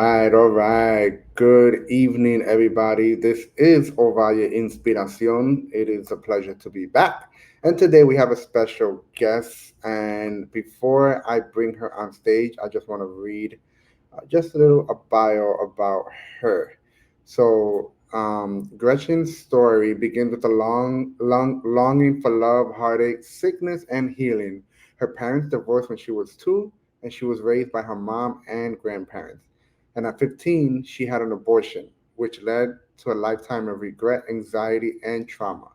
All right. Good evening, everybody. This is Ovalle Inspiración. It is a pleasure to be back. And today we have a special guest. And before I bring her on stage, I just want to read just a little a bio about her. Gretchen's story begins with a longing for love, heartache, sickness, and healing. Her parents divorced when she was two, and she was raised by her mom and grandparents. And at 15, she had an abortion, which led to a lifetime of regret, anxiety, and trauma.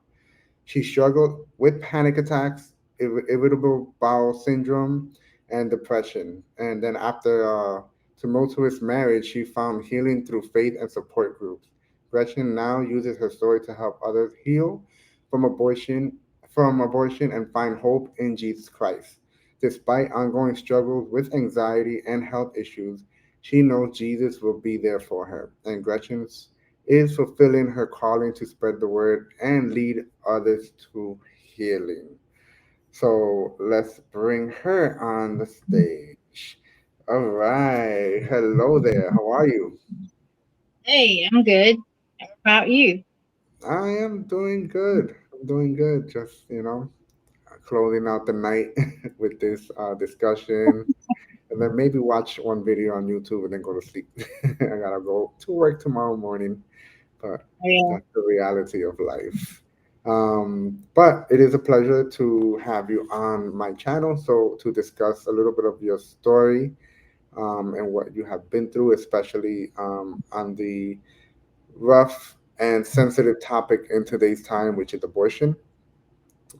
She struggled with panic attacks, irritable bowel syndrome, and depression. And then after a tumultuous marriage, she found healing through faith and support groups. Gretchen now uses her story to help others heal from abortion, and find hope in Jesus Christ. Despite ongoing struggles with anxiety and health issues, she knows Jesus will be there for her. And Gretchen's is fulfilling her calling to spread the word and lead others to healing. So let's bring her on the stage. All right. Hello there. How are you? Hey, I'm good. How about you? I am doing good. I'm doing good. Just, closing out the night with this discussion. And then maybe watch one video on YouTube and then go to sleep. I gotta go to work tomorrow morning, but Yeah. that's the reality of life. But it is a pleasure to have you on my channel. So to discuss a little bit of your story and what you have been through, especially on the rough and sensitive topic in today's time, which is abortion.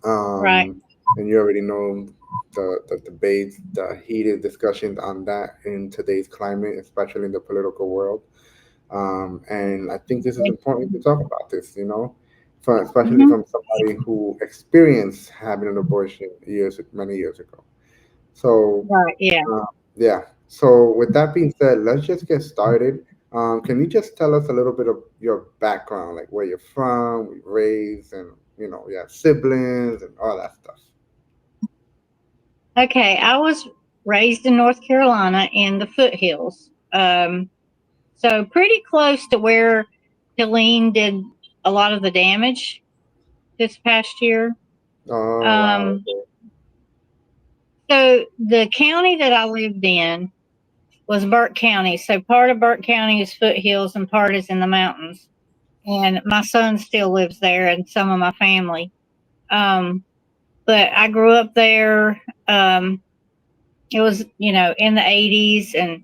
Right. Um, and you already know the debates, the heated discussions on that in today's climate, especially in the political world. And I think this is important to talk about this, especially Mm-hmm. from somebody who experienced having an abortion many years ago. So, Right. Yeah. uh, yeah. So, with that being said, let's just get started. Can you just tell us a little bit of your background, like where you're from, where you're raised, and you have siblings and all that stuff? Okay. I was raised in North Carolina in the foothills. So pretty close to where Helene did a lot of the damage this past year. Oh, wow. Um, so the county that I lived in was Burke County. So part of Burke County is foothills and part is in the mountains. And my son still lives there and some of my family. Um, but I grew up there. It was, in the 80s, and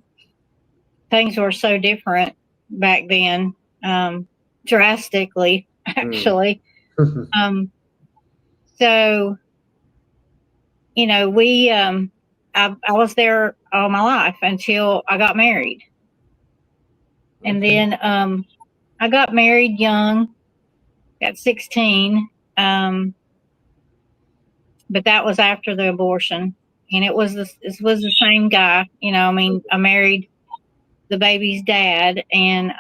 things were so different back then, drastically, Okay. actually. Um, so, I was there all my life until I got married. And Okay. then I got married young at 16, but that was after the abortion. And it was the same guy. I mean, I married the baby's dad, and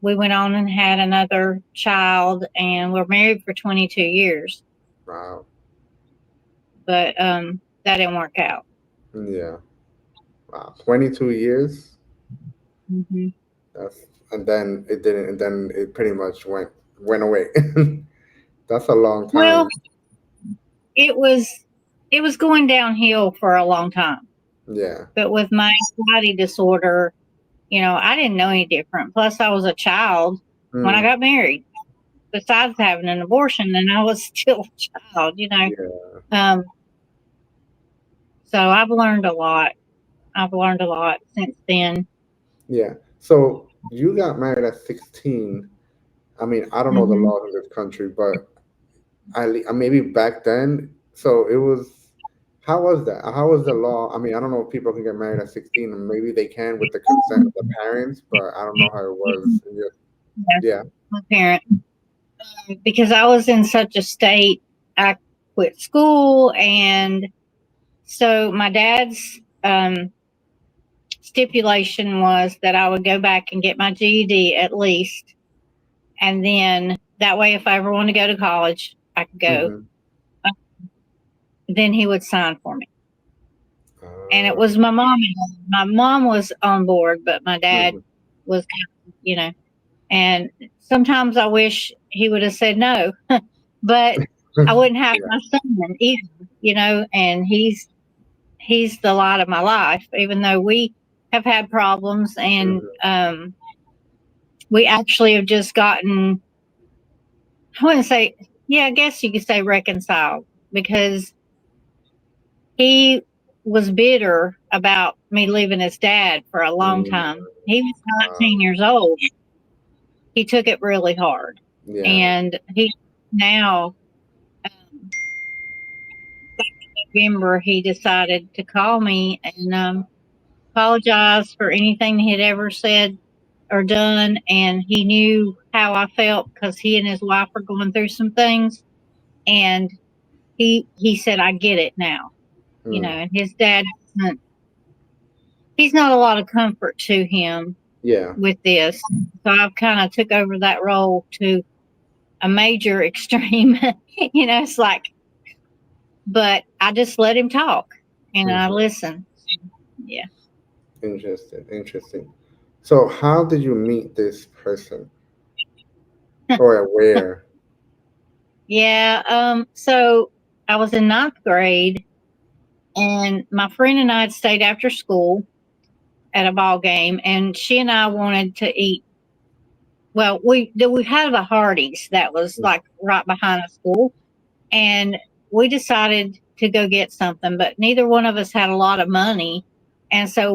we went on and had another child, and we're married for 22 years. Wow. But that didn't work out. Yeah. Wow. 22 years. Hmm. That's and then it didn't, and then it pretty much went away. That's a long Well, time. it was it was going downhill for a long time. Yeah. But with my anxiety disorder, I didn't know any different. Plus, I was a child when I Mm, got married. Besides having an abortion, and I was still a child. yeah. Um, so I've learned a lot. I've learned a lot since then. Yeah. So you got married at 16. I mean, I don't know the Hmm. laws in this country, but maybe back then. So it was. How was that? How was the law? I mean, I don't know if people can get married at 16, and maybe they can with the consent of the parents, but I don't know how it was. Yeah, Yeah. my parent, because I was in such a state. I quit school, and so my dad's stipulation was that I would go back and get my GED at least, and then that way, if I ever want to go to college, I could go. Mm-hmm. Uh, Then he would sign for me, and it Uh, was my mom. My mom was on board, but my dad mhm. was, and sometimes I wish he would have said no, but I wouldn't have Yeah. my son either, and he's the light of my life, even though we have had problems, and Mhm. we actually have just gotten, I wouldn't say, yeah, I guess you could say reconciled, because he was bitter about me leaving his dad for a long Mm, time. He was uh, 19 years old. He took it really hard. yeah. And he now, November, he decided to call me and apologize for anything he had ever said or done. And he knew how I felt because he and his wife are going through some things. And he said, I get it now. Mm, And his dad doesn't, he's not a lot of comfort to him yeah. with this. So I've kind of took over that role to a major extreme. It's like, but I just let him talk and I Mhm. listen. Yeah. Interesting. Interesting. So, how did you meet this person, or where? Yeah. So I was in ninth grade and my friend and I had stayed after school at a ball game, and she and I wanted to eat. Well, we had a Hardee's that was like right behind the school, and we decided to go get something, but neither one of us had a lot of money. And so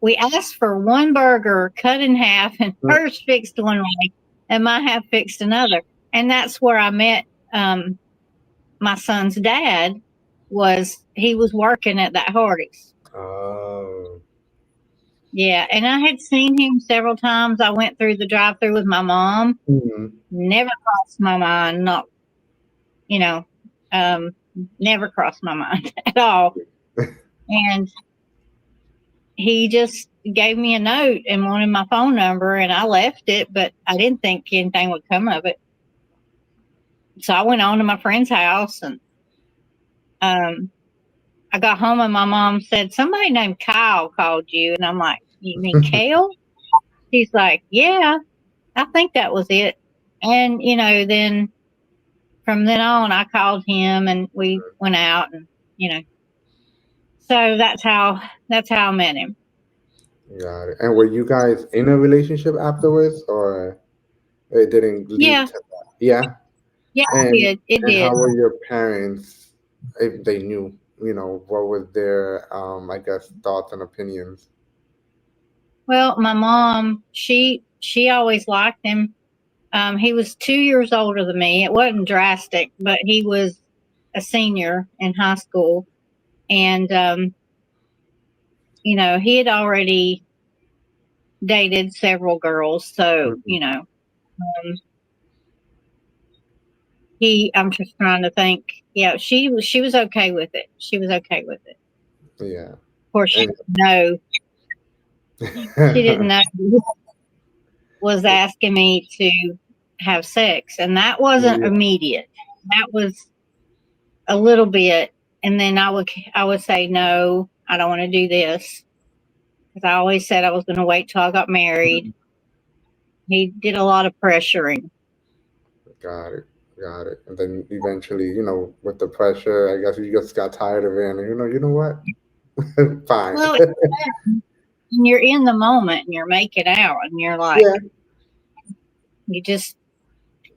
we asked for one burger cut in half, and Mm, hers fixed one way and my half fixed another. And that's where I met my son's dad. Was he was working at that Hardee's. oh. Yeah, and I had seen him several times. I went through the drive-through with my mom. Mhm. Never crossed my mind, not, you know, um, never crossed my mind at all. And he just gave me a note and wanted my phone number, and I left it, but I didn't think anything would come of it. So I went on to my friend's house, and um, I got home and my mom said, somebody named Kyle called you. And I'm like, you mean Kale? She's like, yeah, I think that was it. And, then from then on, I called him and we went out, and, so that's how I met him. Got it. And were you guys in a relationship afterwards, or it didn't lead Yeah. to that? Yeah. Yeah, it And did. It and did. how were your parents, if they knew, what was their I guess thoughts and opinions? Well, my mom, she always liked him. He was 2 years older than me. It wasn't drastic, but he was a senior in high school, and he had already dated several girls. So Mhm. he. I'm just trying to think. Yeah, she was okay with it. She was okay with it. Yeah. Of course, And she didn't know he was asking me to have sex, and that wasn't yeah, immediate. That was a little bit, and then I would say no, I don't want to do this, because I always said I was going to wait till I got married. He did a lot of pressuring. got it. Got it. And then eventually, with the pressure, I guess you just got tired of it and you know what? Fine. Well, and you're in the moment and you're making out and you're like, Yeah. you just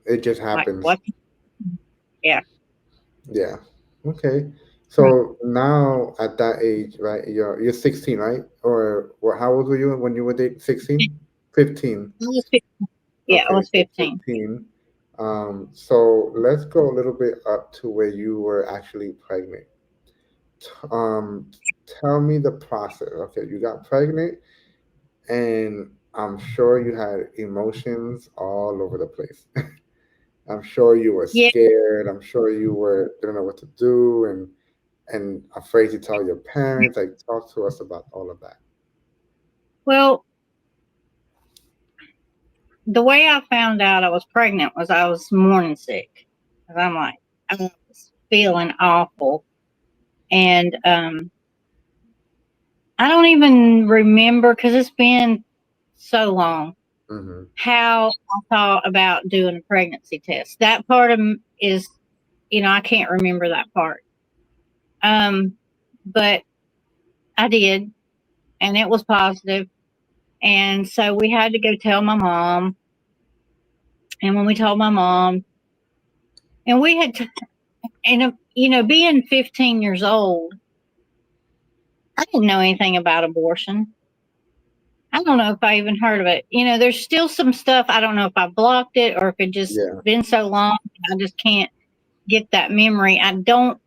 It just like happens. what? Yeah. Yeah. Okay. So now at that age, right? You're 16, right? Or what? How old were you when you were dating? 16? 15. I was 15. Yeah, I Okay, was so 15. 15. So let's go a little bit up to where you were actually pregnant. Tell me the process. Okay, you got pregnant, and I'm sure you had emotions all over the place. I'm sure you were Yeah. scared. I'm sure you were didn't know what to do, and afraid to tell your parents. Like, talk to us about all of that. Well, the way I found out I was pregnant was I was morning sick. 'Cause I'm like, I was feeling awful. And I don't even remember, because it's been so long Mm-hmm. how I thought about doing a pregnancy test. That part of is, I can't remember that part. Um, but I did, and it was positive. And so we had to go tell my mom. And when we told my mom, and we had, and being 15 years old, I didn't know anything about abortion. I don't know if I even heard of it. There's still some stuff. I don't know if I blocked it or if it just Yeah. been so long. I just can't get that memory. I don't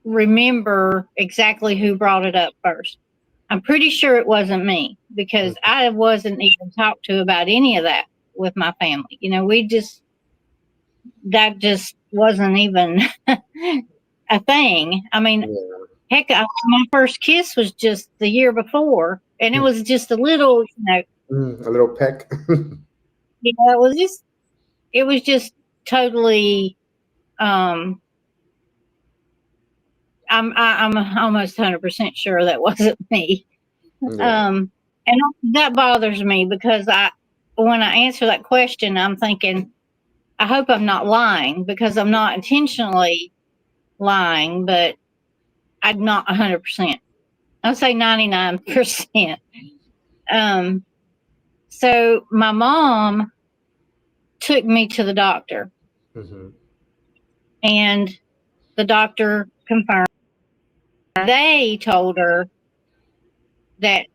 remember exactly who brought it up first. I'm pretty sure it wasn't me because Mm-hmm. I wasn't even talked to about any of that with my family. That just wasn't even a thing. I mean, Yeah. heck, my first kiss was just the year before, and it was just a little, A little peck. it was just totally. Um, I'm almost 100% sure that wasn't me. Yeah. And that bothers me because when I answer that question, I'm thinking, I hope I'm not lying because I'm not intentionally lying, but I'm not 100%. I'll say 99%. Um, so my mom took me to the doctor, Mm-hmm. and the doctor confirmed. They told her that,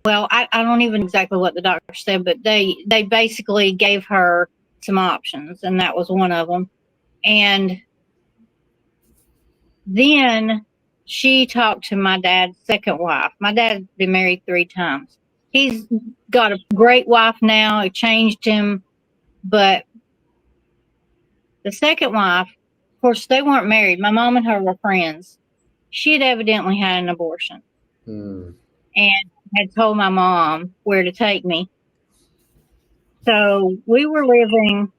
well, I don't even know exactly what the doctor said, but they basically gave her some options, and that was one of them. And then she talked to my dad's second wife. My dad's been married 3 times. He's got a great wife now. It changed him, but the second wife, of course, they weren't married. My mom and her were friends. She had evidently had an abortion Mm. and had told my mom where to take me. So we were living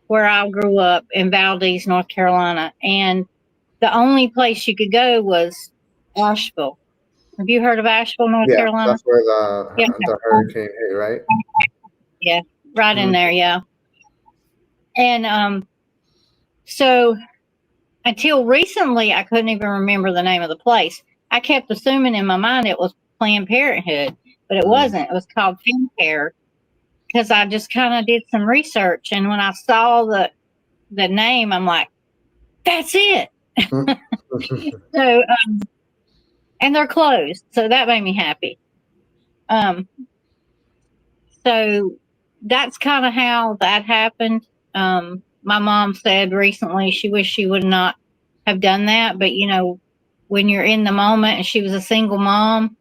where I grew up in Valdez, North Carolina, and the only place you could go was Asheville. Have you heard of Asheville, North Yeah, Carolina? that's where Yeah, the hurricane hit, right? yeah, right in Mm. there, yeah. And so until recently, I couldn't even remember the name of the place. I kept assuming in my mind it was Planned Parenthood, but it Mm. wasn't. It was called FemCare because I just kind of did some research, and when I saw the name, I'm like, that's it. Mm. So, and they're closed, so that made me happy. Um, so that's kind of how that happened. My mom said recently she wished she would not have done that, but when you're in the moment, and she was a single mom,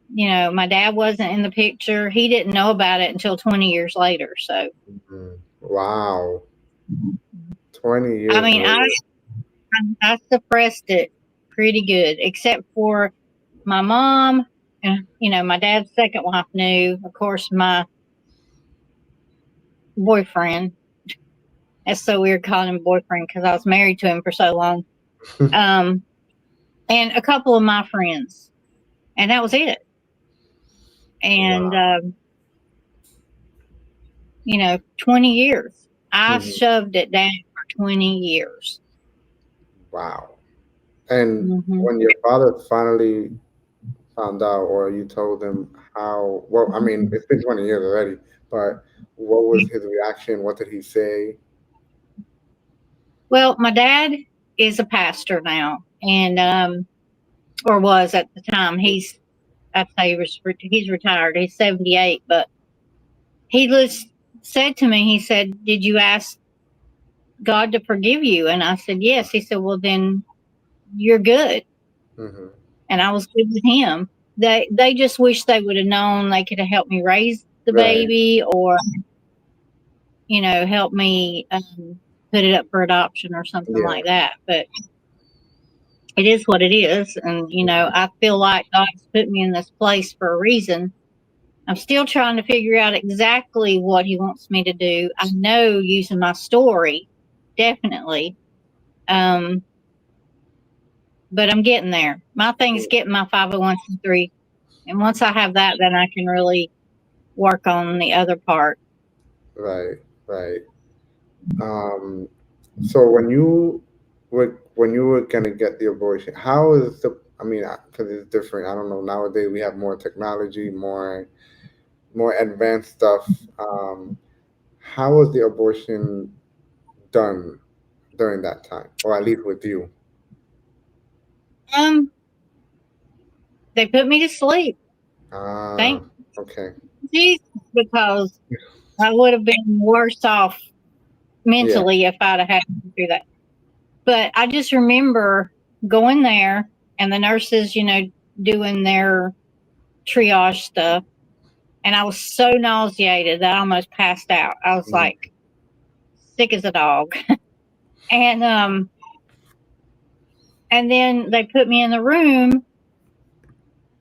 my dad wasn't in the picture. He didn't know about it until 20 years later. So, Mm. Wow. 20 I years mean, I later. I suppressed it pretty good, except for my mom. And my dad's second wife knew. Of course, my boyfriend. It's so weird calling him boyfriend because I was married to him for so long. Um, and a couple of my friends, and that was it. And Wow. 20 years. I Mhm. shoved it down for 20 years. Wow. And Hmm. when your father finally found out, or you told him how, well, I mean, it's been 20 years already, but what was his reaction? What did he say? Well, my dad is a pastor now, and or was at the time. I'd say he's retired. He's 78, but he just said to me, he said, "Did you ask God to forgive you?" And I said, "Yes." He said, "Well, then you're good." Hmm. And I was good with him. They just wish they would have known they could have helped me raise the Right. baby, or help me put it up for adoption or something Yeah. like that. But it is what it is, and I feel like God's put me in this place for a reason. I'm still trying to figure out exactly what He wants me to do. I know using my story, definitely. Um, but I'm getting there. My thing is getting my 501c3. And once I have that, then I can really work on the other part. Right, right. Um, so when you were gonna get the abortion, how is the? I mean, because it's different. I don't know. Nowadays we have more technology, more advanced stuff. How was the abortion done during that time, or at least with you? Um, they put me to sleep. Ah, Thank okay. Jesus, because I would have been worse off Yeah. mentally if I'd have had to do that. But I just remember going there and the nurses, doing their triage stuff. And I was so nauseated that I almost passed out. I was Mhm. like sick as a dog. And and then they put me in the room,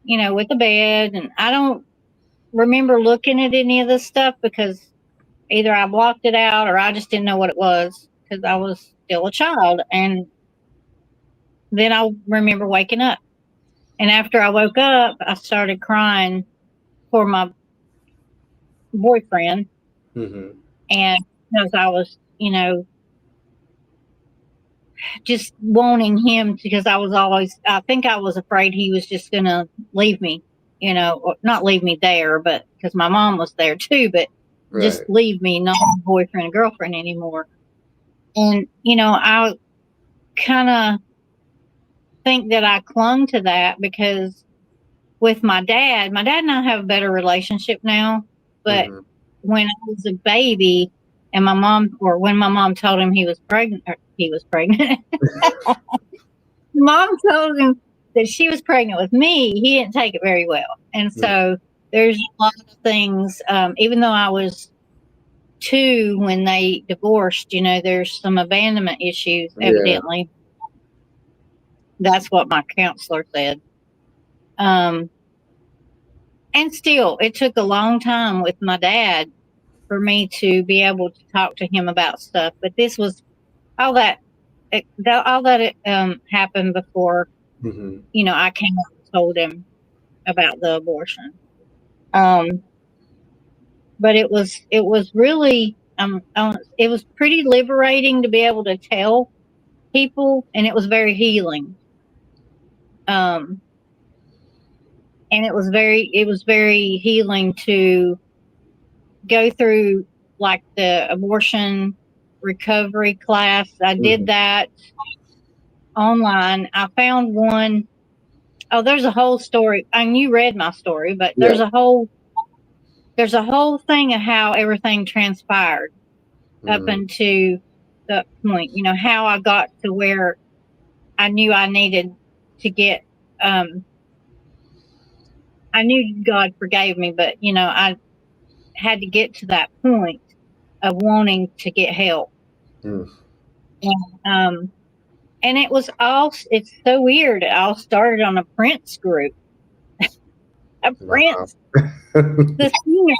with the bed, and I don't remember looking at any of this stuff because either I blocked it out or I just didn't know what it was because I was still a child. And then I remember waking up. And after I woke up, I started crying for my boyfriend. Mhm. And because I was, just wanting him because I was always, I think I was afraid he was just going to leave me, or not leave me there, but because my mom was there too, but just Right. leave me, not boyfriend and girlfriend anymore. And, I kind of think that I clung to that because with my dad and I have a better relationship now. But Mhm. when I was a baby and when my mom told him he was pregnant, mom told him that she was pregnant with me, he didn't take it very well. And Mhm. so there's a lot of things, even though I was two when they divorced, there's some abandonment issues, Yeah. evidently. That's what my counselor said. Um, and still, it took a long time with my dad for me to be able to talk to him about stuff. But this was all that, all that happened before, Mhm. I came up and told him about the abortion. Um, but it was really it was pretty liberating to be able to tell people, and it was very healing. Um, and it was very healing to go through like the abortion recovery class. I did Mhm. that online. I found one. Oh, there's a whole story. And you read my story, but Yeah. there's a whole thing of how everything transpired up Mhm. until that point. How I got to where I knew I needed to get. Um, I knew God forgave me, but I had to get to that point of wanting to get help. Mhm. And and it was all. It's so weird. It all started on a Prince group, a Wow. Prince the singer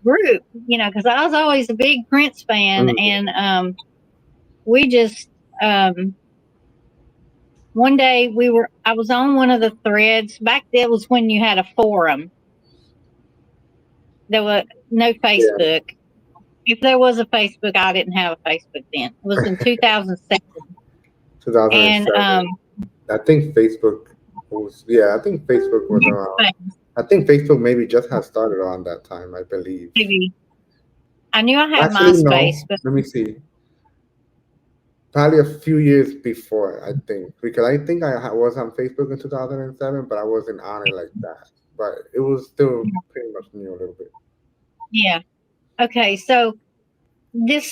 group. Because I was always a big Prince fan, Mhm. and we just one day I was on one of the threads. Back then was when you had a forum. There was no Yeah. Facebook. If there was a Facebook, I didn't have a Facebook then. It was in 2007. And 2007. I think Facebook was. Yeah, I think Facebook was around. I think Facebook maybe just had started around that time. I believe. maybe I knew I had Actually, MySpace, no. but Let me see. Probably a few years before, I think, because I think was on Facebook in 2007, but I wasn't on it like that. But it was still pretty much new a little bit. yeah. Okay, so this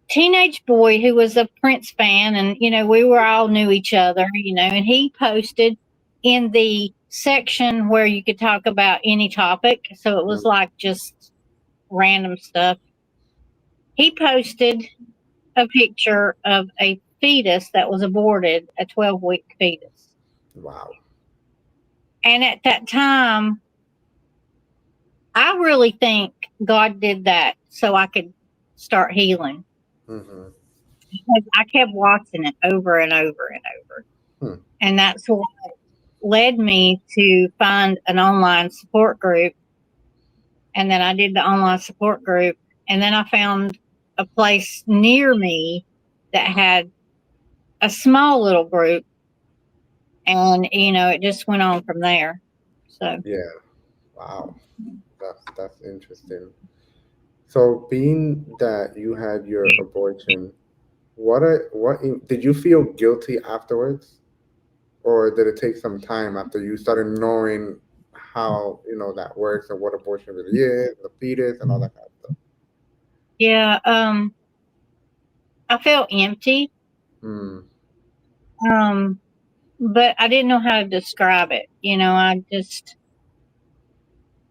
teenage boy who was a Prince fan, and we were all knew each other, and he posted in the section where you could talk about any topic. So it was Mm. like just random stuff. He posted a picture of a fetus that was aborted, a 12-week fetus. Wow. And at that time, I really think God did that so I could start healing Hmm. because I kept watching it over and over and over. And that's what led me to find an online support group. And then I did the online support group. And then I found a place near me that had a small little group. And, it just went on from there. So, Yeah. Wow. That's interesting. So, being that you had your abortion, did you feel guilty afterwards, or did it take some time after you started knowing how that works and what abortion really is, the fetus, and all that kind of stuff? yeah, I felt empty. Mm, Um, but I didn't know how to describe it. I just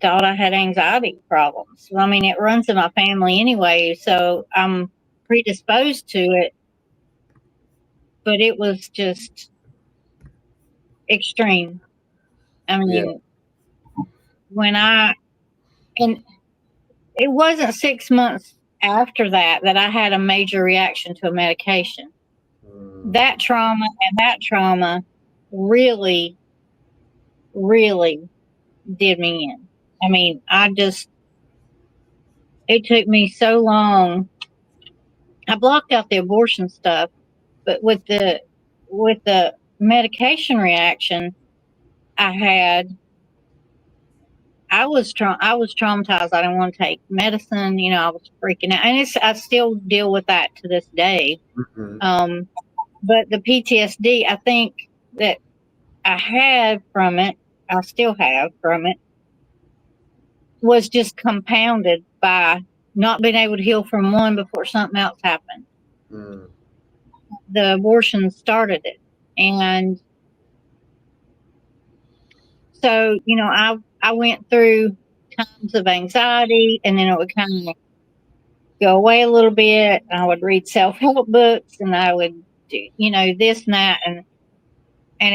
thought I had anxiety problems. I mean, it runs in my family anyway, so I'm predisposed to it, but it was just extreme. I yeah. mean, and it wasn't 6 months after that I had a major reaction to a medication. Mm, That trauma really, really did me in. I mean, it took me so long. I blocked out the abortion stuff, but with the medication reaction I had, I was traumatized. I didn't want to take medicine. I was freaking out, and I still deal with that to this day. mhm, Um, but the PTSD, I think that I had from it, I still have from it, was just compounded by not being able to heal from one before something else happened. mm, The abortion started it, and so I went through times of anxiety, and then it would kind of go away a little bit. I would read self help books, and I would do this and that, and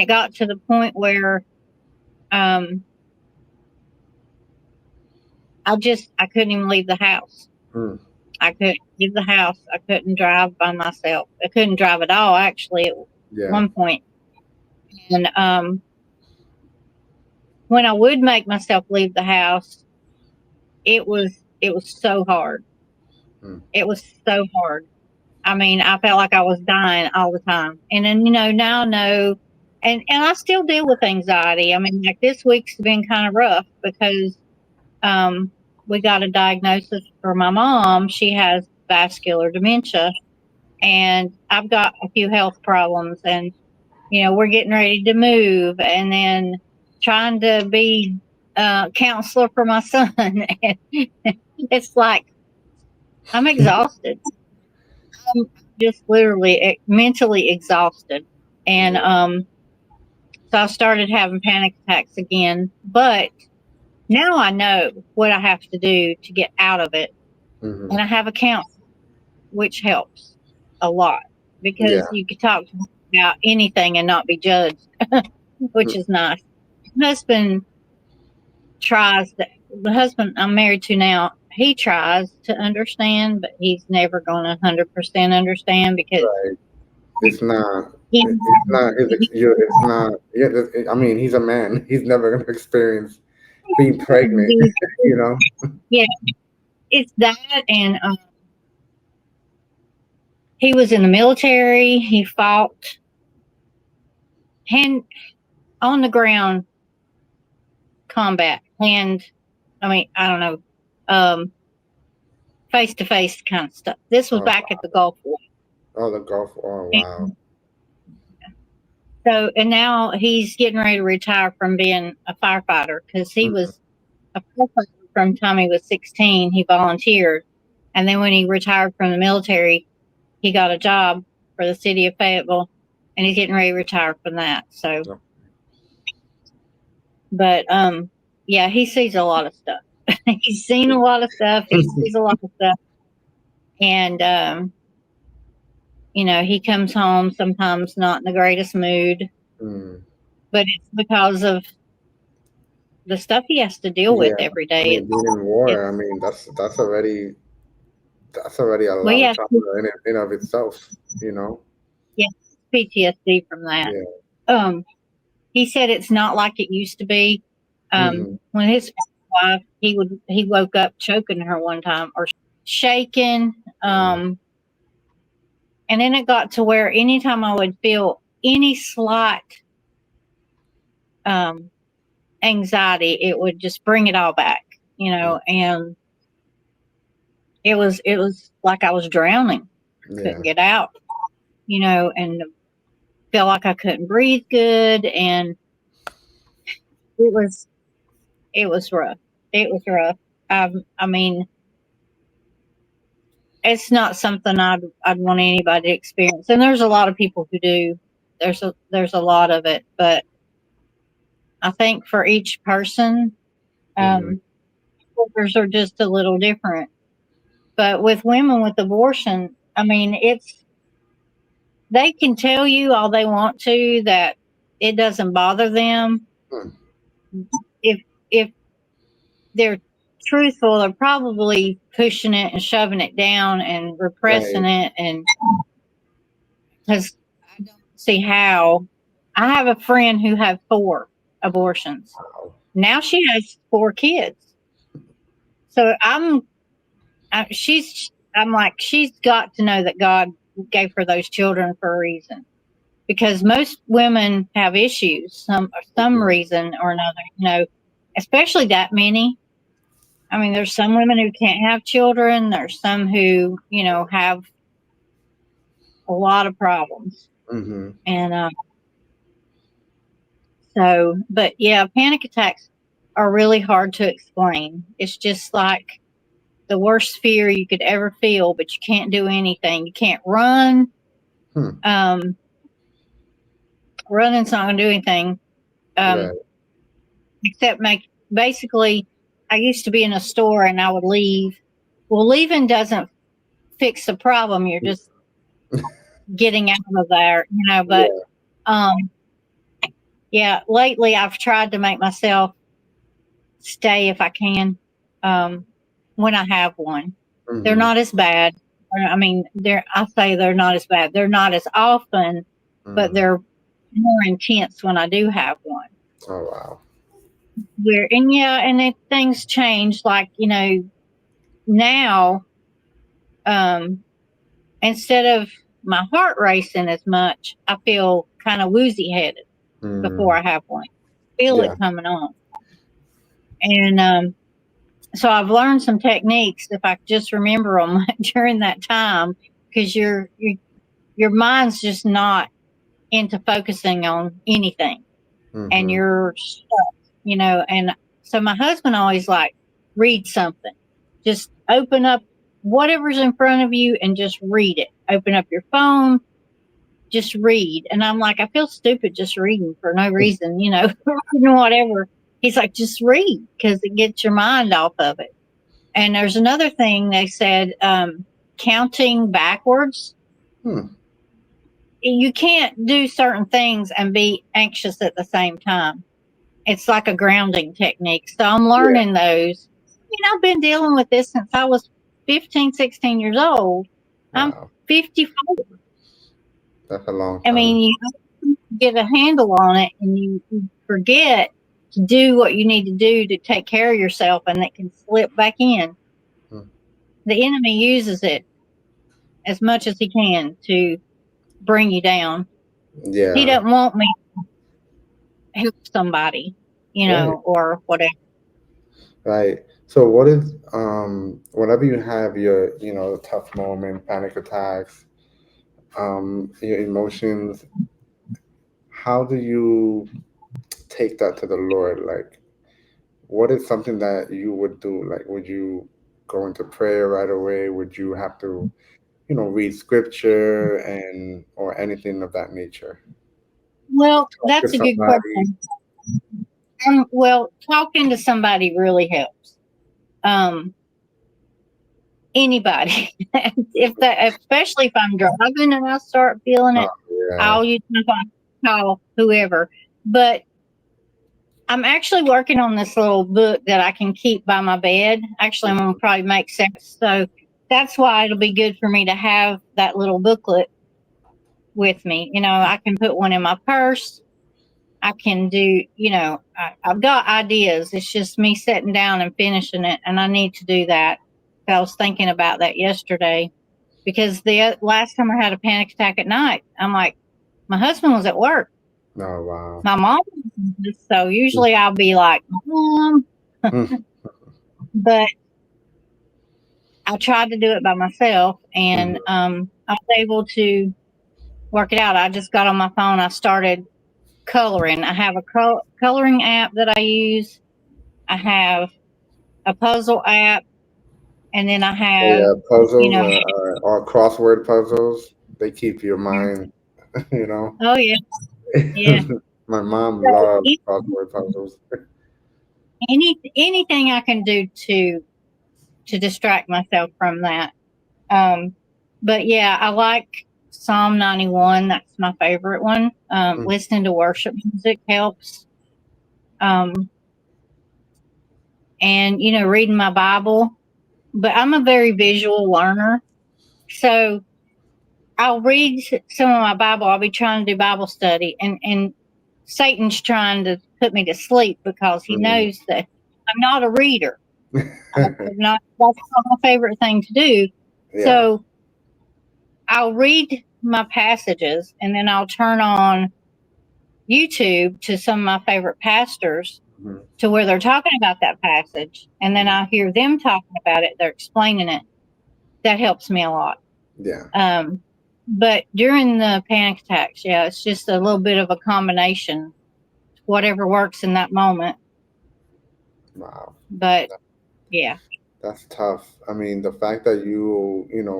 it got to the point where um, I couldn't even leave the house. mm, I couldn't leave the house. I couldn't drive by myself. I couldn't drive at all, actually, at yeah. one point. And when I would make myself leave the house, it was so hard. Mm, It was so hard. I mean, I felt like I was dying all the time. And then, now I know, and I still deal with anxiety. I mean, like this week's been kind of rough because um, we got a diagnosis for my mom. She has vascular dementia, and I've got a few health problems, and we're getting ready to move, and then trying to be counselor for my son. And it's like I'm exhausted. I'm just literally mentally exhausted, and yeah. so I started having panic attacks again. But now I know what I have to do to get out of it, Hmm. and I have a counselor, which helps a lot because Yeah. you can talk about anything and not be judged, which Mm, is nice. My husband tries to, the husband I'm married to now, he tries to understand, but he's never going to 100% understand because right. It's not. he, It's not his. It's not. Yeah. I mean, he's a man. He's never gonna experience being pregnant. You know. yeah, it's that. And he was in the military. He fought hand on the ground combat, and I mean, I don't know, face to face kind of stuff. This was Oh, back at the Gulf War. oh, the golf. Oh, wow. So, and now he's getting ready to retire from being a firefighter because he Mm, was a firefighter from the time he was 16. He volunteered. And then when he retired from the military, he got a job for the city of Fayetteville, and he's getting ready to retire from that. So, no. but yeah, he sees a lot of stuff. He's seen a lot of stuff. He sees a lot of stuff. And, he comes home sometimes not in the greatest mood, Mm, but it's because of the stuff he has to deal with yeah. every I day. mean, being in war. I It's mean, that's already a well, lot of yes, trauma in of itself. You know. yes, PTSD from that. Yeah. um, he said it's not like it used to be. Mm-hmm. When his wife, he woke up choking her one time or shaking. And then it got to where anytime I would feel any slight um, anxiety, it would just bring it all back, and it was like I was drowning. Couldn't Yeah. get out, and felt like I couldn't breathe good, and it was it was rough. It was rough. I mean, it's not something I'd want anybody to experience, and there's a lot of people who do. There's a lot of it, but I think for each person, Mm-hmm. um, triggers are just a little different. But with women with abortion, I mean, they can tell you all they want to that it doesn't bother them. Hmm. If they're truthful, they're probably pushing it and shoving it down and repressing Right. it, and because I don't see how. I have a friend who had 4 abortions. Wow. Now she has 4 kids. So I'm like, she's got to know that God gave her those children for a reason. Because most women have issues, some Mhm. reason or another, especially that many. I mean, there's some women who can't have children. There's some who, have a lot of problems. Mm-hmm. And but yeah, panic attacks are really hard to explain. It's just like the worst fear you could ever feel, but you can't do anything. You can't run. Hmm. Um, Running's not going to do anything um, Right. except basically. I used to be in a store and I would leave. Well, leaving doesn't fix the problem. You're just getting out of there, But Yeah. um, yeah, lately I've tried to make myself stay if I can when I have one. They're Mm-hmm. not as bad. I mean, I say they're not as bad. They're not as often, but Mm. they're more intense when I do have one. Oh wow. And yeah, and if things change, like now, um, instead of my heart racing as much, I feel kind of woozy headed before Mm. I have one. Feel it Yeah. coming on, and so I've learned some techniques if I just remember them during that time, because your mind's just not into focusing on anything, and Mm-hmm. you're stuck, And so my husband always like, read something, just open up whatever's in front of you and just read it. Open up your phone, just read. And I'm like, I feel stupid just reading for no reason, whatever. He's like, just read because it gets your mind off of it. And there's another thing they said, counting backwards. Hmm. You can't do certain things and be anxious at the same time. It's like a grounding technique. So I'm Yeah. learning those. I've been dealing with this since I was 15, 16 years old. I'm Wow. 54. That's a long I time. mean, you get a handle on it and you forget to do what you need to do to take care of yourself, and it can slip back in. Hmm. The enemy uses it as much as he can to bring you down. He Yeah. doesn't want me to help somebody, Right. or whatever. Right. So what is whenever you have your, tough moment, panic attacks, your emotions, how do you take that to the Lord? Like, what is something that you would do? Like, would you go into prayer right away? Would you have to, read scripture and or anything of that nature? Well, Talk to that's a good somebody. question. Well, talking to somebody really helps. Um, Anybody, especially if I'm driving and I start feeling Oh, it, yeah. I'll use my phone, call whoever. But I'm actually working on this little book that I can keep by my bed. Actually, I'm going to probably make sense. So that's why it'll be good for me to have that little booklet with me. I can put one in my purse. I can do, I've got ideas. It's just me sitting down and finishing it, and I need to do that. I was thinking about that yesterday because the last time I had a panic attack at night, I'm like, my husband was at work. Oh wow. My mom was, so usually I'll be like, Mom, Mm, but I tried to do it by myself, and mhm. I was able to work it out. I just got on my phone. I started coloring. I have a coloring app that I use. I have a puzzle app, and then I Oh have, yeah, puzzles you know, or crossword puzzles. They keep your mind, you know. oh yeah, yeah. My mom So loves crossword puzzles. anything I can do to distract myself from that. Um, but yeah, I like Psalm 91. That's my favorite one. Mm, Listening to worship music helps. Um, and reading my Bible. But I'm a very visual learner, so I'll read some of my Bible. I'll be trying to do Bible study, and Satan's trying to put me to sleep because he mm. knows that I'm not a reader. I'm not. That's not my favorite thing to do. Yeah. So I'll read my passages, and then I'll turn on YouTube to some of my favorite pastors Mhm, to where they're talking about that passage, and then mhm. I hear them talking about it. They're explaining it. That helps me a lot. Yeah. Um, but during the panic attacks, yeah, it's just a little bit of a combination, whatever works in that moment. Wow. But yeah, That's tough. I mean, the fact that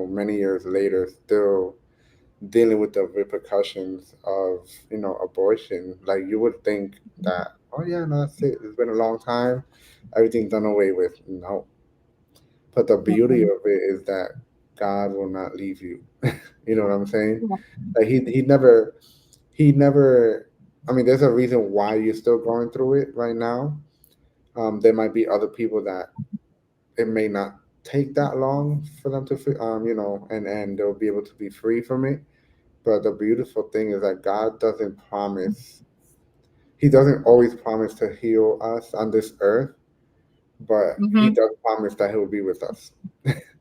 many years later, still dealing with the repercussions of, abortion, like you would think that, oh yeah, no, that's it. It's been a long time. Everything's done away with. No. But the beauty mhm. of it is that God will not leave you. You know what I'm saying? Like he never, I mean, there's a reason why you're still going through it right now. There might be other people that it may not take that long for them to and they'll be able to be free from it. But the beautiful thing is that God doesn't promise, he doesn't always promise to heal us on this earth, but he Mhm. does promise that he'll be with us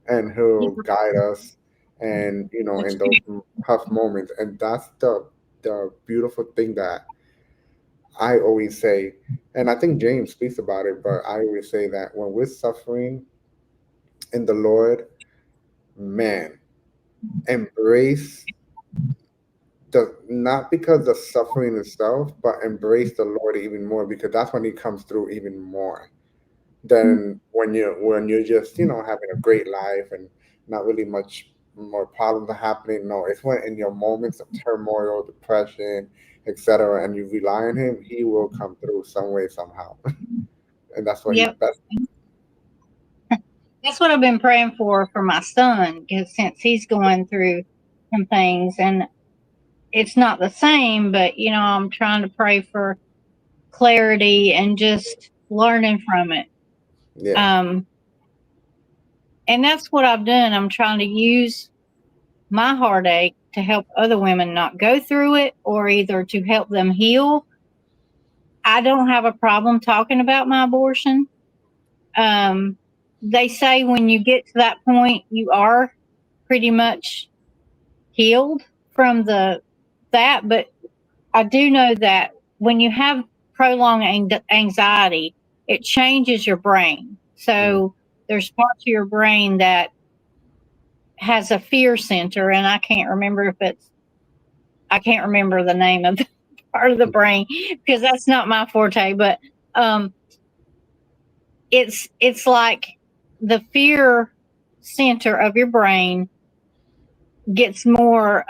and he'll guide us, and in those tough moments. And that's the beautiful thing that I always say, and I think James speaks about it, but I always say that when we're suffering in the Lord, man, embrace the not because the suffering itself, but embrace the Lord even more, because that's when he comes through even more than when you're just having a great life and not really much more problems are happening. No, it's when in your moments of turmoil, depression, etc., and you rely on him, he will come through some way somehow. And that's what he's Yep. best. That's what I've been praying for my son, because since he's going through some things, and it's not the same, but I'm trying to pray for clarity and just learning from it. Yeah. Um, and that's what I've done. I'm trying to use my heartache to help other women not go through it, or either to help them heal. I don't have a problem talking about my abortion. Um, they say when you get to that point, you are pretty much healed from that. But I do know that when you have prolonged anxiety, it changes your brain. Mm. So there's parts of your brain that has a fear center, and I can't remember the name of the part of the brain because that's not my forte. But um, it's like the fear center of your brain gets more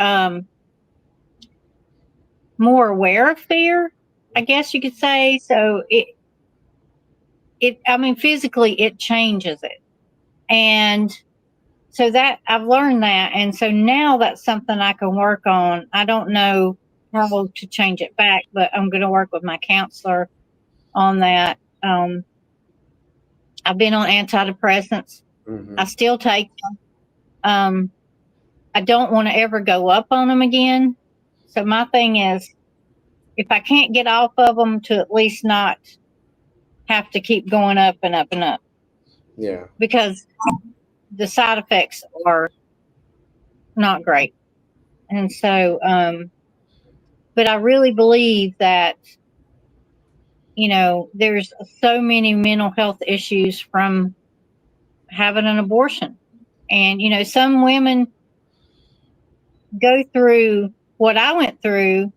aware of fear, I guess you could say. So I mean, physically it changes it. And so that I've learned that. And so now that's something I can work on. I don't know how to change it back, but I'm going to work with my counselor on that. I've been on antidepressants. I Hmm. still take them. I don't want to ever go up on them again. So my thing is if I can't get off of them, to at least not have to keep going up and up and up, Yeah. because the side effects are not great. And so, but I really believe that, there's so many mental health issues from having an abortion. And, some women go through what I went through.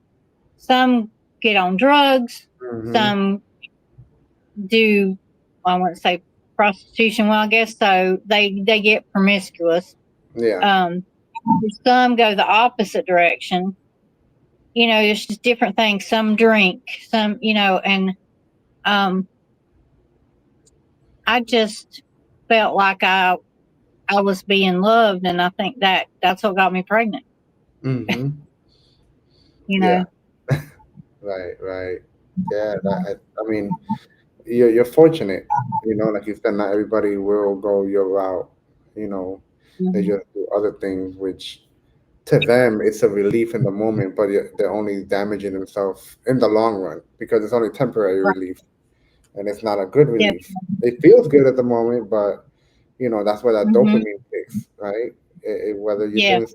Some get on drugs, Mm-hmm. some do, I wouldn't say prostitution. Well, I guess so. They get promiscuous. Yeah. Um, some go the opposite direction. It's just different things. Some drink, some, and um, I just felt like I was being loved, and I think that's what got me pregnant. Mm-hmm. You know. Yeah. Right. Right. Yeah. I mean, you're fortunate. Like you said, not everybody will go your route. You know, they Mhm. just do other things, which to them it's a relief in the moment, but they're only damaging themselves in the long run because it's only temporary Right. relief, and it's not a good Yeah. relief. It feels good at the moment, but that's where that Hmm. dopamine kicks, right? Whether you're Yeah. doing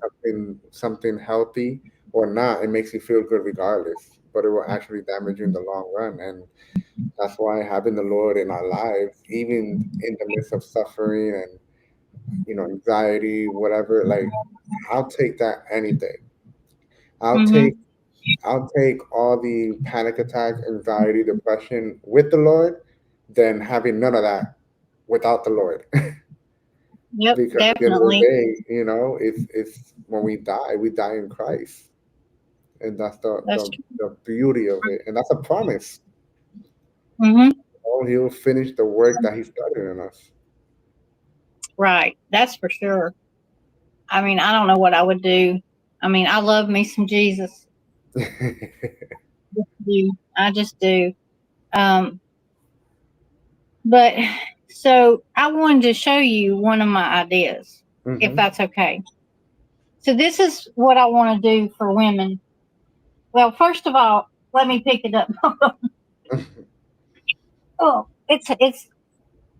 something healthy or not, it makes you feel good regardless, but it will actually damage you in the long run. And that's why having the Lord in our lives, even in the midst of suffering and anxiety, whatever, like I'll take that any day. I'll Hmm. take I'll take all the panic attack, anxiety, depression with the Lord than having none of that without the Lord. Yep. Because at the end of the Definitely. day, it's when we die in Christ, and that's the That's the, true. the beauty of it, and that's a promise. Hmm. He'll finish the work that He started in us. Right. That's for sure. I mean, I don't know what I would do. I mean, I love me some Jesus. I just do. Um, but so I wanted to show you one of my ideas, if Hmm. that's okay. So this is what I want to do for women. Well, first of all, let me pick it up. Oh, it's.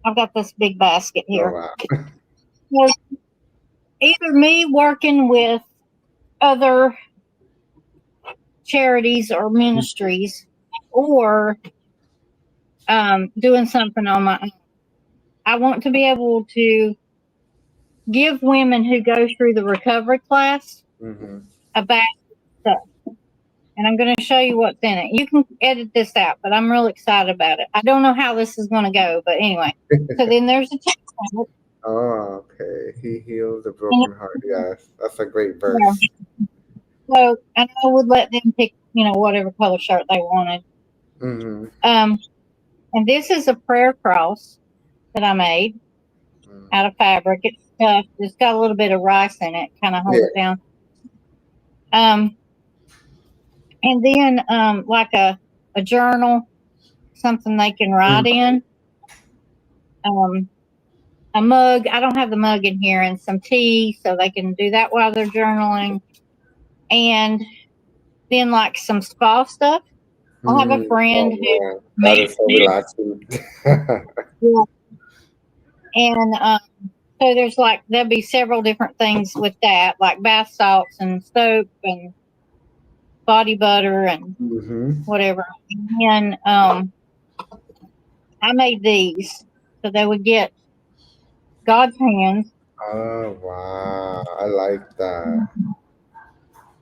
I've got this big basket Oh here. wow. Well, either me working with other charities or ministries, or doing something on my own. I want to be able to give women who go through the recovery class Hmm. a basket of stuff. And I'm going to show you what's in it. You can edit this out, but I'm real excited about it. I don't know how this is going to go, but anyway. So then there's a text on it. Oh, okay. He heals the And, broken heart. Yes, that's a great yeah, verse. so, and I would let them pick, whatever color shirt they wanted. Hmm. Um, and this is a prayer cross that I made out of fabric. It's tough. It's got a little bit of rice in it, kind of hold Yeah. it down. Um, and then like a journal, something they can write Mhm. in. Um, a mug. I don't have the mug in here, and some tea, so they can do that while they're journaling. And then like some spa stuff. I have a friend Oh who man, that makes is so it. relaxing. Yeah. And so there's like there'll be several different things with that, like bath salts and soap and body butter and Hmm. whatever. And I made these so they would get God's hands Oh wow, I like that.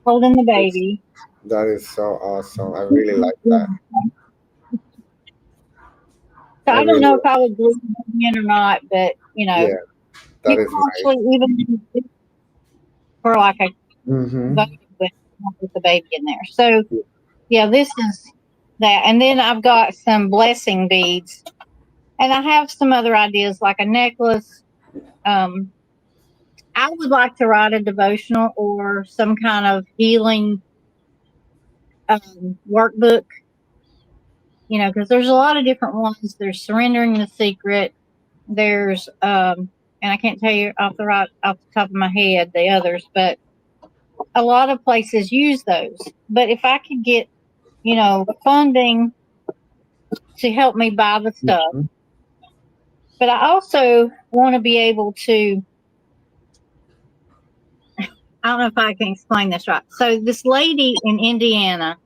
holding the It's, baby. that is so awesome. I really like that. So I I don't really, know if I would glue them in or not, but yeah, that you is can actually nice. even use it for like a Hmm. votive with the baby in there. So yeah, this is that. And then I've got some blessing beads, and I have some other ideas like a necklace. Um, I would like to write a devotional or some kind of healing workbook, because there's a lot of different ones. There's surrendering the secret. There's and I can't tell you off the top of my head the others, but a lot of places use those. But if I could get funding to help me buy the stuff. Mhm. But I also want to be able to, I don't know if I can explain this right. So, this lady in Indiana,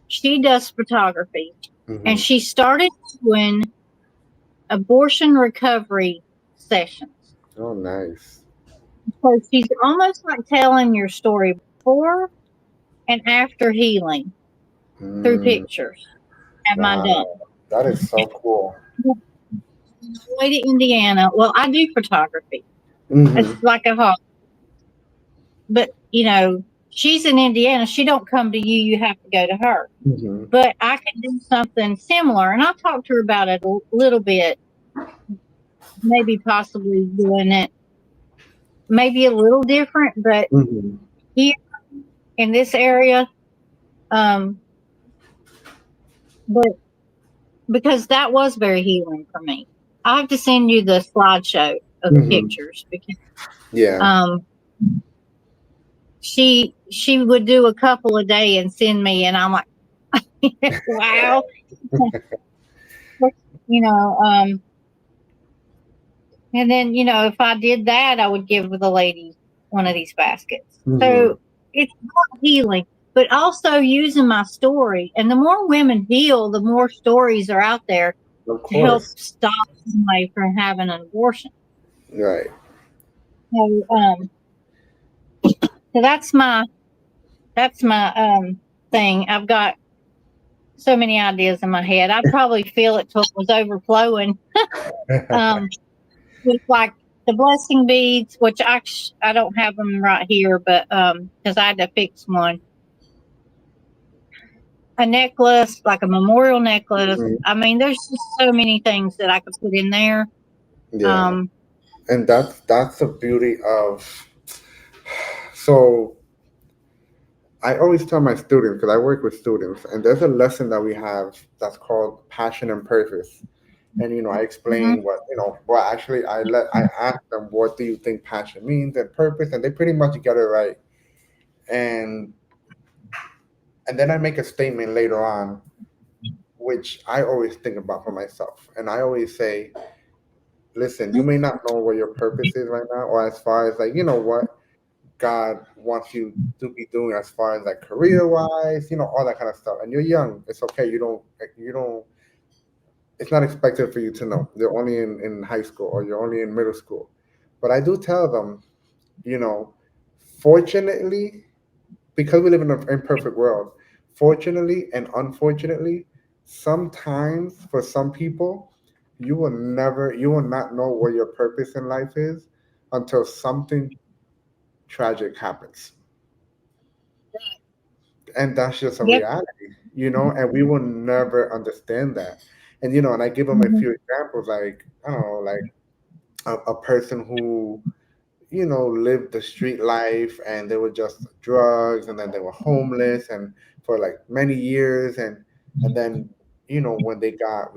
she does photography and Mhm. she started doing abortion recovery sessions. Oh, nice. So, she's almost like telling your story before and after healing through Mm, pictures. Have mine done. wow, that is so cool. Way to Indiana. Well, I do photography. It's Mhm. like a hobby. But she's in Indiana. She don't come to you. You have to go to her. Mhm. But I could do something similar, and I talked to her about it a little bit. Maybe possibly doing it, maybe a little different, but Mhm. here in this area, um, but because that was very healing for me. I have to send you the slideshow of the Mhm. pictures because Yeah. um, she would do a couple a day and send me, and I'm like, wow, you know. And then if I did that, I would give the ladies one of these baskets. Mhm. So it's about healing, but also using my story. And the more women heal, the more stories are out there Of to help course. stop somebody from having an abortion. Right. So, so that's my thing. I've got so many ideas in my head. I'd probably feel it till it was overflowing. Um, with like the blessing beads, which I don't have them right here, but because I had to fix one, a necklace, like a memorial necklace. Mhm. I mean, there's just so many things that I could put in there. Yeah. Um, And that's the beauty of. So I always tell my students, because I work with students, and there's a lesson that we have that's called passion and purpose. And I mhm, explain well, actually I ask them, what do you think passion means and purpose, and they pretty much get it right. And then I make a statement later on, which I always think about for myself, and I always say, listen, you may not know what your purpose is right now, or as far as, like, what God wants you to be doing as far as, like, career wise, all that kind of stuff. And you're young. It's okay. You don't it's not expected for you to know. You're only in high school, or you're only in middle school. But I do tell them, you know, fortunately, because we live in an imperfect world, fortunately and unfortunately, sometimes for some people, you will not know what your purpose in life is until something tragic happens. And that's just a yep. reality, and we will never understand that. And and I give them a Mhm, few examples, like, I don't know, like a person who lived the street life, and they were just drugs, and then they were homeless, and for like many years, and then when they got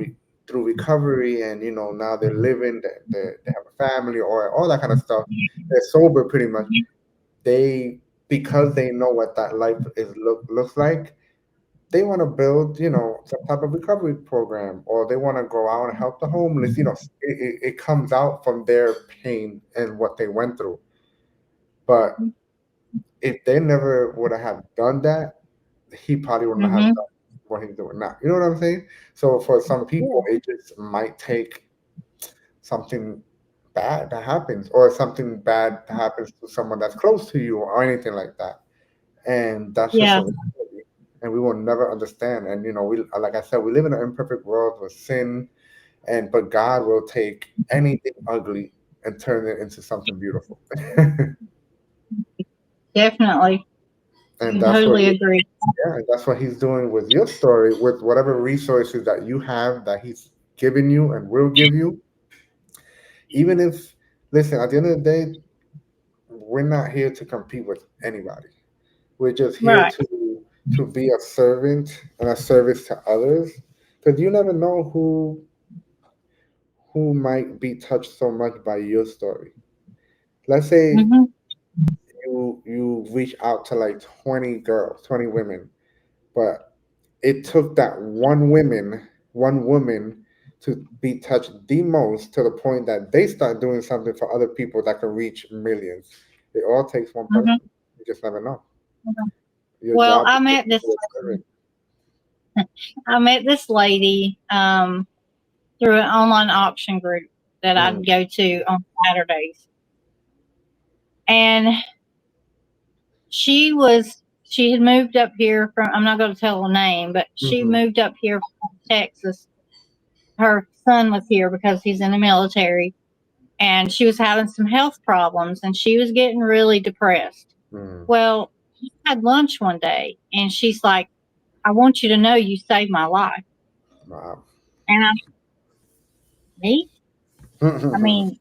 through recovery, and now they're living, they have a family, or all that kind of stuff. They're sober pretty much. They Because they know what that life looks like, they want to build, some type of recovery program, or they want to go out and help the homeless. It comes out from their pain and what they went through. But if they never would have done that, he probably wouldn't have mhm, done what he's doing now. You know what I'm saying? So for some people, yeah, it just might take something bad that happens, or something bad that happens to someone that's close to you, or anything like that. And that's just a yeah, reality. And we will never understand. And we, like I said, we live in an imperfect world with sin, and but God will take anything ugly and turn it into something beautiful. definitely. And I that's what totally agree. yeah, that's what he's doing with your story, with whatever resources that you have, that he's given you and will give you. Even if, listen, at the end of the day, we're not here to compete with anybody. We're just here Right. to be a servant and a service to others, because you never know who might be touched so much by your story. Let's say Mhm, you reach out to like 20 girls, 20 women, but it took that one woman to be touched the most to the point that they start doing something for other people that can reach millions. It all takes one person. Mhm. You just never know. Mhm. Your Well, job is to keep it serving. I met this lady through an online auction group that Mm, I'd go to on Saturdays, and she had moved up here from. I'm not going to tell her name, but she mm-hmm, moved up here from Texas. Her son was here because he's in the military, and she was having some health problems, and she was getting really depressed. mm, Well, we had lunch one day, and she's like, "I want you to know you saved my life." wow. And I, me, I mean,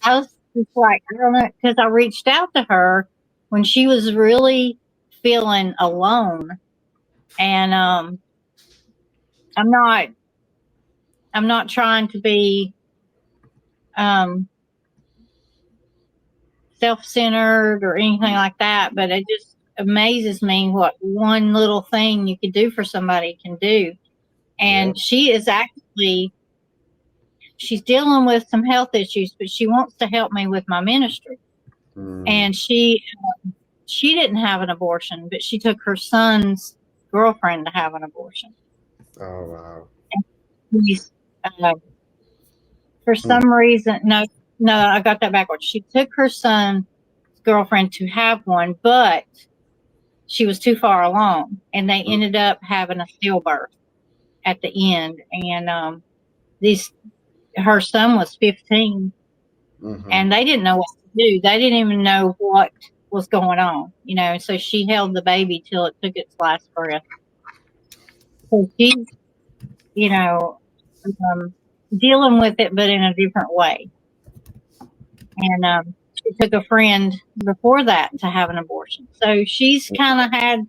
I was just like, I don't know, because I reached out to her when she was really feeling alone, and I'm not, I'm not trying to be um, self-centered or anything like that, but it just amazes me what one little thing you could do for somebody can do. Yeah. And she is actually she's dealing with some health issues, but she wants to help me with my ministry. Mm. And she didn't have an abortion, but she took her son's girlfriend to have an abortion. Oh wow. And he's, uh, for Mm, some reason, no, I got that backwards. She took her son's girlfriend to have one, but she was too far along, and they mm, ended up having a stillbirth at the end. And these her son was 15, mm-hmm. and they didn't know what to do. They didn't even know what was going on, So she held the baby till it took its last breath. So she's, you know, um, dealing with it, but in a different way. And she took a friend before that to have an abortion. So she's kind of had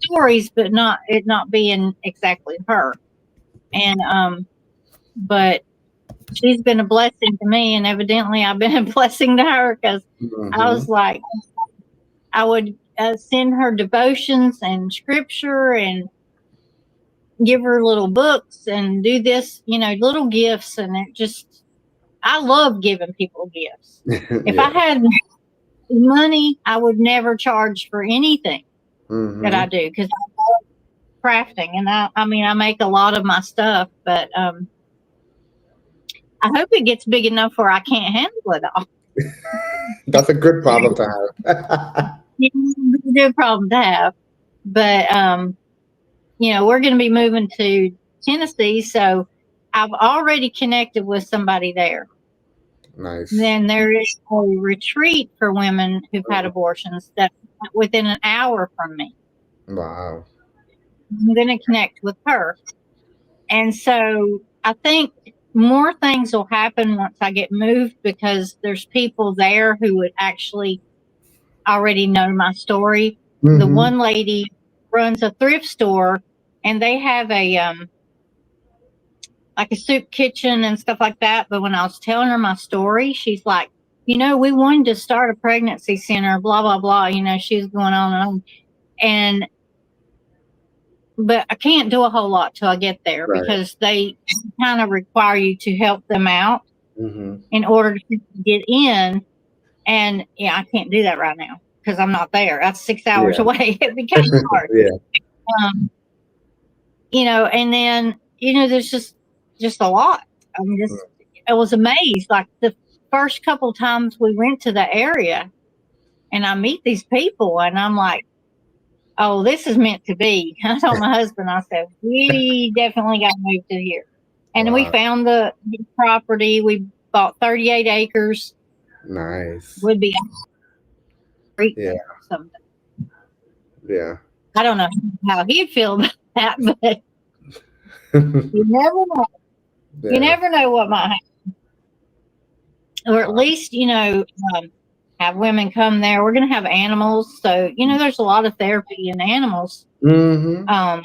stories, but not it not being exactly her. And but she's been a blessing to me, and evidently I've been a blessing to her because I Mm-hmm. was like, I would send her devotions and scripture and give her little books and do this, little gifts. And it just, I love giving people gifts. If I Yeah. had money, I would never charge for anything that I Mm-hmm. do because crafting. And I mean, I make a lot of my stuff, but I hope it gets big enough where I can't handle it all. That's a good problem to have. It's a good problem to have. But we're going to be moving to Tennessee, so I've already connected with somebody there. Nice. Then there is a retreat for women who've had abortions that within an hour from me. Wow. I'm going to connect with her. And so I think more things will happen once I get moved because there's people there who would actually already know my story. The Mm-hmm. one lady runs a thrift store, and they have a like a soup kitchen and stuff like that. But when I was telling her my story, she's like, we wanted to start a pregnancy center, blah, blah, blah. She was going on and on. And, but I can't do a whole lot till I get there Right. because they kind of require you to help them out Mm-hmm. in order to get in. And yeah, I can't do that right now because I'm not there. That's 6 hours Yeah. away. It'd be kind of hard. Yeah. Um, and then, there's just a lot. I'm just, I was amazed. Like the first couple times we went to the area and I meet these people and I'm like, oh, this is meant to be. I told my husband, I said, we definitely got to move to here. And we Wow. found the property. We bought 38 acres. Nice. Would be great Yeah. there someday. Yeah. I don't know how he'd feel about that, but you never know. You Yeah. never know what might or at Wow. least um, have women come there. We're going to have animals, so there's a lot of therapy in animals. Mm-hmm. Um,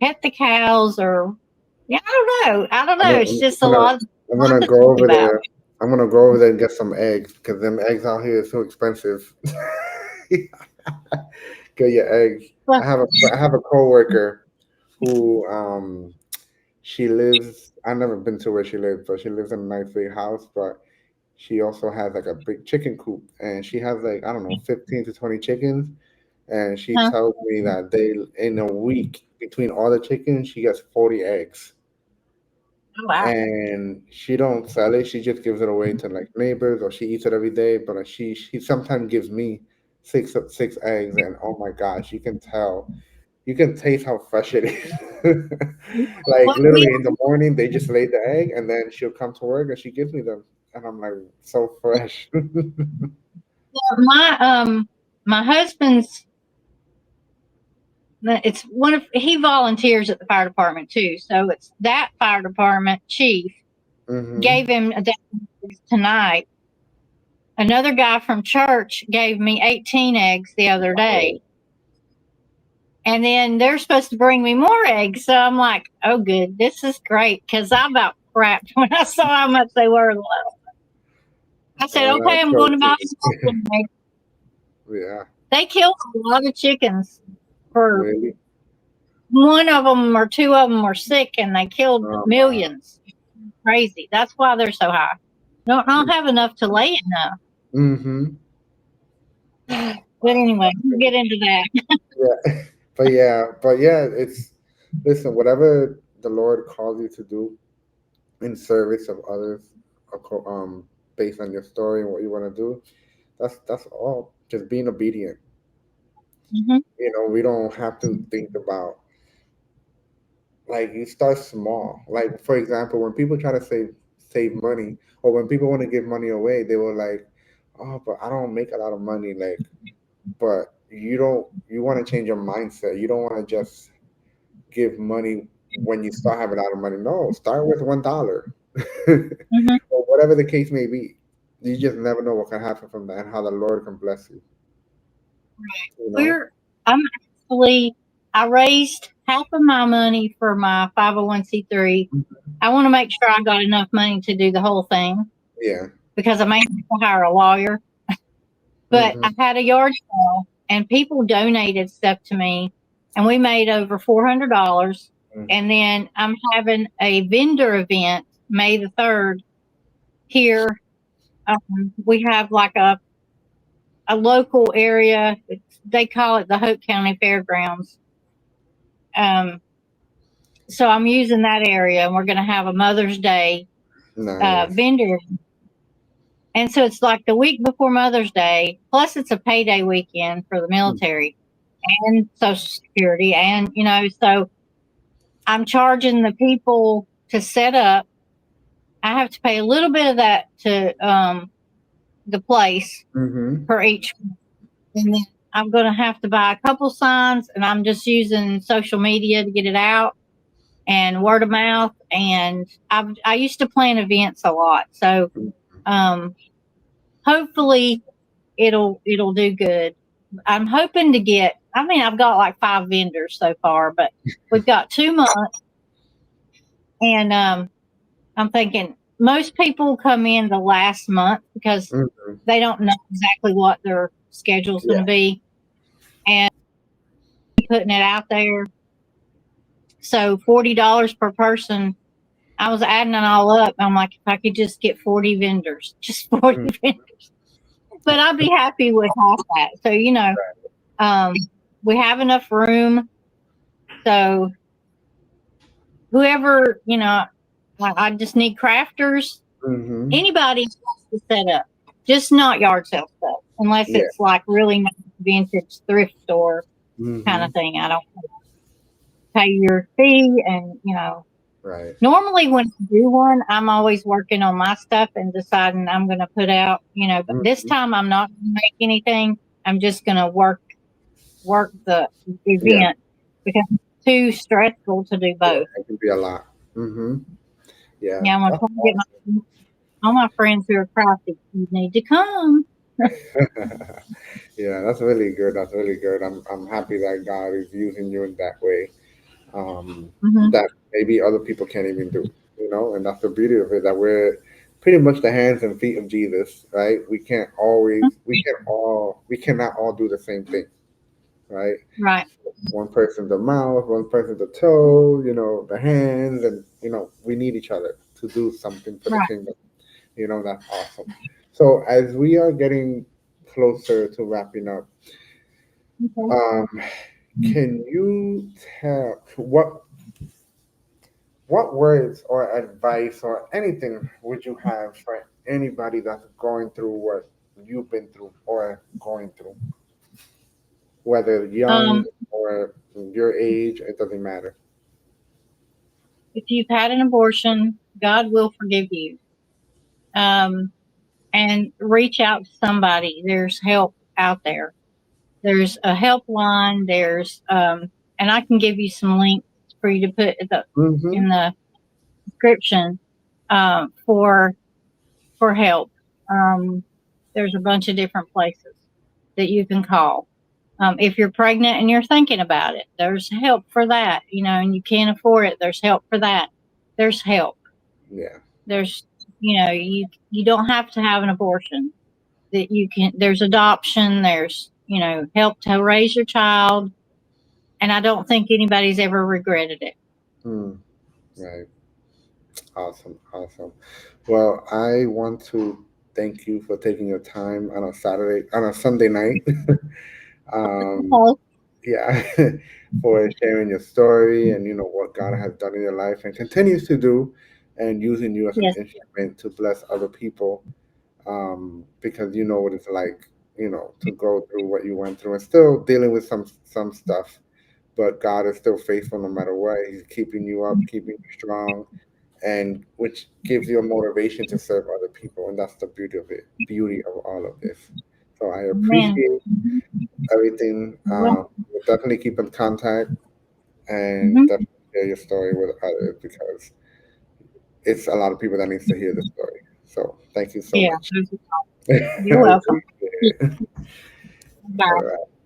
Pet the cows, or yeah, I don't I'm know. gonna, It's just a I'm gonna, I'm lot gonna to go think over about. there. I'm gonna go over there and get some eggs because them eggs out here is so expensive. Get your eggs. Well, I have a coworker who she lives. I've never been to where she lives, but she lives in a nice big house. But she also has like a big chicken coop, and she has like I don't know 15 to 20 chickens. And she huh? tells me that they in a week between all the chickens, she gets 40 eggs, Oh, wow. and she don't sell it. She just gives it away to like neighbors, or she eats it every day. But she sometimes gives me six eggs, and oh my gosh, you can tell, you can taste how fresh it is. Like What we literally in the morning, they just lay the egg, and then she'll come to work and she gives me them, and I'm like so fresh. my my husband's it's one of he volunteers at the fire department too. So it's that fire department chief Hmm. gave him a day tonight. Another guy from church gave me 18 eggs the other day. Oh, And then they're supposed to bring me more eggs. So I'm like, oh, good. This is great. Because I about crapped when I saw how much they were. I said, okay, that's I'm so going to buy sweet. some eggs. Yeah, They killed a lot of chickens for really. one of them or two of them were sick and they killed Oh wow. millions. Crazy. That's why they're so high. Don't have enough to lay enough. Mm-hmm. But anyway, we'll get into that. Yeah, but yeah, it's listen. Whatever the Lord calls you to do in service of others, based on your story and what you want to do, that's all. Just being obedient. Hmm. We don't have to think about, like, you start small. Like for example, when people try to save money, or when people want to give money away, they were like, "Oh, but I don't make a lot of money." Like, but you want to change your mindset. You don't want to just give money when you start having a lot of money. No, start with $1, Hmm. or whatever the case may be. You just never know what can happen from that and how the Lord can bless you. You know. I'm actually, I raised half of my money for my 501c3. I want to make sure I got enough money to do the whole thing Yeah. because I may have to hire a lawyer. But Hmm. I had a yard sale and people donated stuff to me and we made over $400. And then I'm having a vendor event May the 3rd here. We have like a local area. They call it the Hope County Fairgrounds. Um, so I'm using that area and we're going to have a Mother's Day Nice. vendor. And so it's like the week before Mother's Day, plus it's a payday weekend for the military and Social Security. And, so I'm charging the people to set up. I have to pay a little bit of that to the place Mm-hmm. for each. And then I'm going to have to buy a couple signs and I'm just using social media to get it out and word of mouth. And I used to plan events a lot. So um, hopefully it'll do good. I'm hoping to get. I mean, I've got like 5 vendors so far, but we've got 2 months, and I'm thinking most people come in the last month because Hmm. they don't know exactly what their schedule's going Yeah. to be, and putting it out there. So $40 per person. I was adding it all up. I'm like, if I could just get 40 vendors, just 40 Mm. vendors, but I'd be happy with half that. So um, we have enough room. So whoever, I just need crafters. Mm-hmm. Anybody wants to set up, just not yard sale stuff, unless Yeah. it's like really nice vintage thrift store kind Mm-hmm. of thing. I don't pay your fee, and Right. normally when I do one, I'm always working on my stuff and deciding I'm going to put out. But this Mm-hmm. time I'm not going to make anything. I'm just going to work the Yeah. event because it's too stressful to do Yeah. both. It can be a lot. Mm-hmm. Yeah. Yeah, I'm gonna That's try to get all my friends who are crafty. You need to come. awesome. Yeah, that's really good. That's really good. I'm happy that God is using you in that way. Hmm. That maybe other people can't even do. And that's the beauty of it. That we're pretty much the hands and feet of Jesus, right? We cannot all do the same thing. right? Right. One person the mouth, one person the toe, the hands, and we need each other to do something for the Right. kingdom. That's awesome. So as we are getting closer to wrapping up, Okay. um, can you tell what words or advice or anything would you have for anybody that's going through what you've been through or going through, whether young Um, or your age, it doesn't matter. if you've had an abortion, God will forgive you. Um, and reach out to somebody. There's help out there. There's a helpline. And I can give you some links for you to put Mm-hmm. in the description for help. Um, there's a bunch of different places that you can call. If you're pregnant and you're thinking about it, there's help for that. And you can't afford it. There's help for that. There's help. Yeah. There's you don't have to have an abortion. That you can. There's adoption. There's help to raise your child. And I don't think anybody's ever regretted it. Mm, right. Awesome. Awesome. Well, I want to thank you for taking your time on a Sunday night. um, Okay. yeah, for sharing your story and what God has done in your life and continues to do, and using you as an Yes. instrument to bless other people. Because you know what it's like, to go through what you went through and still dealing with some stuff. But God is still faithful no matter what. He's keeping you up, keeping you strong, and which gives you a motivation to serve other people. And that's the beauty of all of this. So I Amen. appreciate everything. Well. We'll definitely keep in contact and Hmm. definitely share your story with others because it's a lot of people that needs to hear the story. So thank you so Yeah. much. I You're welcome. appreciate it. All Bye. right.